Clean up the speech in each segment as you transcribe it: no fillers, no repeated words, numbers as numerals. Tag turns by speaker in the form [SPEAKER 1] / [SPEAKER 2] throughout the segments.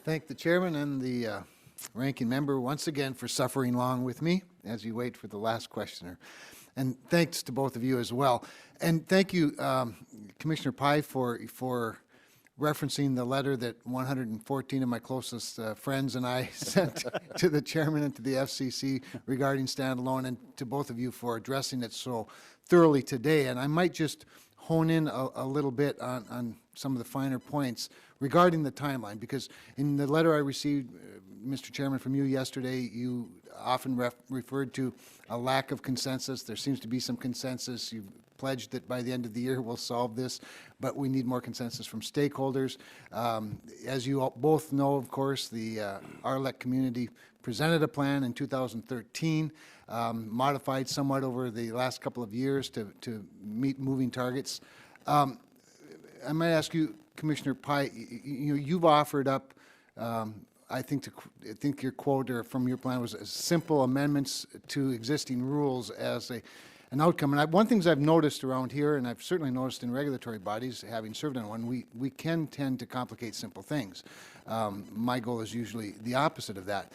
[SPEAKER 1] thank the chairman and the ranking member once again for suffering long with me as you wait for the last questioner. And thanks to both of you as well. And thank you, Commissioner Pai, for referencing the letter that 114 of my closest friends and I sent to the chairman and to the FCC regarding standalone, and to both of you for addressing it so thoroughly today. And I might just hone in a little bit on some of the finer points regarding the timeline, because in the letter I received, Mr. Chairman, from you yesterday, you often referred to a lack of consensus. There seems to be some consensus. You've pledged that by the end of the year we'll solve this, but we need more consensus from stakeholders. As you all both know, of course, the RLEC community presented a plan in 2013, modified somewhat over the last couple of years to meet moving targets. I might ask you, Commissioner Pai, you've offered up, I think your quote or from your plan was simple amendments to existing rules as an outcome. And one thing I've noticed around here, and I've certainly noticed in regulatory bodies, having served on one, we can tend to complicate simple things. My goal is usually the opposite of that.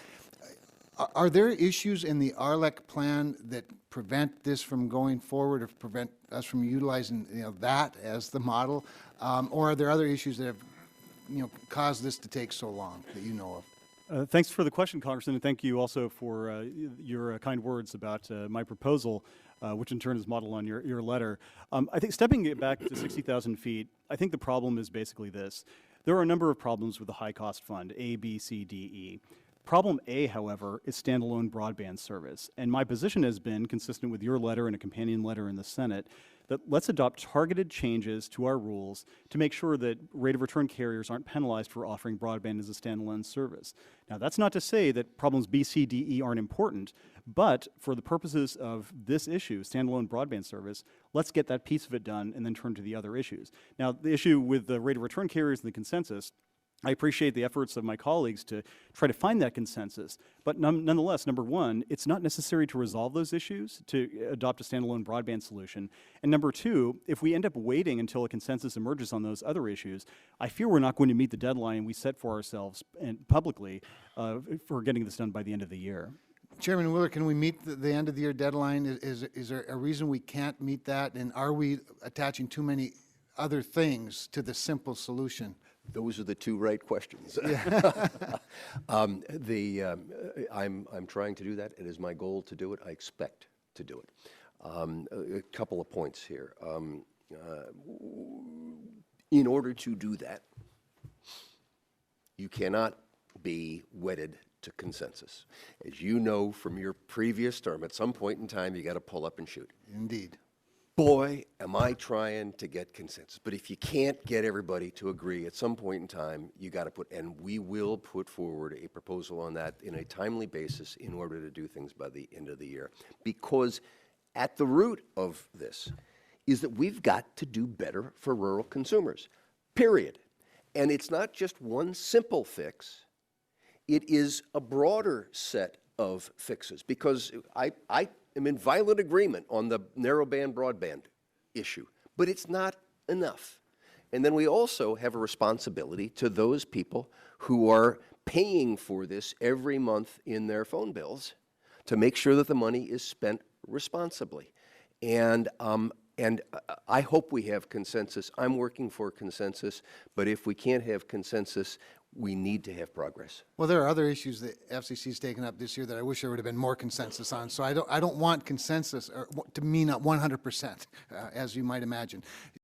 [SPEAKER 1] Are there issues in the RLEC plan that prevent this from going forward, or prevent us from utilizing that as the model, or are there other issues that have caused this to take so long that you know of?
[SPEAKER 2] Thanks for the question, Congressman, and thank you also for your kind words about my proposal, which in turn is modeled on your letter. I think stepping it back to 60,000 feet, I think the problem is basically this. There are a number of problems with the high-cost fund, A, B, C, D, E. Problem A, however, is standalone broadband service. And my position has been, consistent with your letter and a companion letter in the Senate, that let's adopt targeted changes to our rules to make sure that rate of return carriers aren't penalized for offering broadband as a standalone service. Now, that's not to say that problems B, C, D, E aren't important, but for the purposes of this issue, standalone broadband service, let's get that piece of it done and then turn to the other issues. Now, the issue with the rate of return carriers and the consensus, I appreciate the efforts of my colleagues to try to find that consensus, but nonetheless, number one, it's not necessary to resolve those issues to adopt a standalone broadband solution. And number two, if we end up waiting until a consensus emerges on those other issues, I fear we're not going to meet the deadline we set for ourselves and publicly for getting this done by the end of the year.
[SPEAKER 1] Chairman Wheeler, can we meet the end of the year deadline? Is there a reason we can't meet that? And are we attaching too many other things to the simple solution?
[SPEAKER 3] Those are the two right questions.
[SPEAKER 1] Yeah.
[SPEAKER 3] I'm trying to do that. It is my goal to do it. I expect to do it. A couple of points here. In order to do that, you cannot be wedded to consensus. As you know from your previous term, at some point in time, you got to pull up and shoot.
[SPEAKER 1] Indeed.
[SPEAKER 3] Boy, am I trying to get consensus. But if you can't get everybody to agree at some point in time, you got to and we will put forward a proposal on that in a timely basis in order to do things by the end of the year. Because at the root of this is that we've got to do better for rural consumers, period. And it's not just one simple fix. It is a broader set of fixes, because I am in violent agreement on the narrowband broadband issue, but it's not enough. And then we also have a responsibility to those people who are paying for this every month in their phone bills to make sure that the money is spent responsibly. And I hope we have consensus. I'm working for consensus, but if we can't have consensus, we need to have progress.
[SPEAKER 1] Well, there are other issues that FCC's taken up this year that I wish there would have been more consensus on. So I don't want consensus to mean 100%, as you might imagine.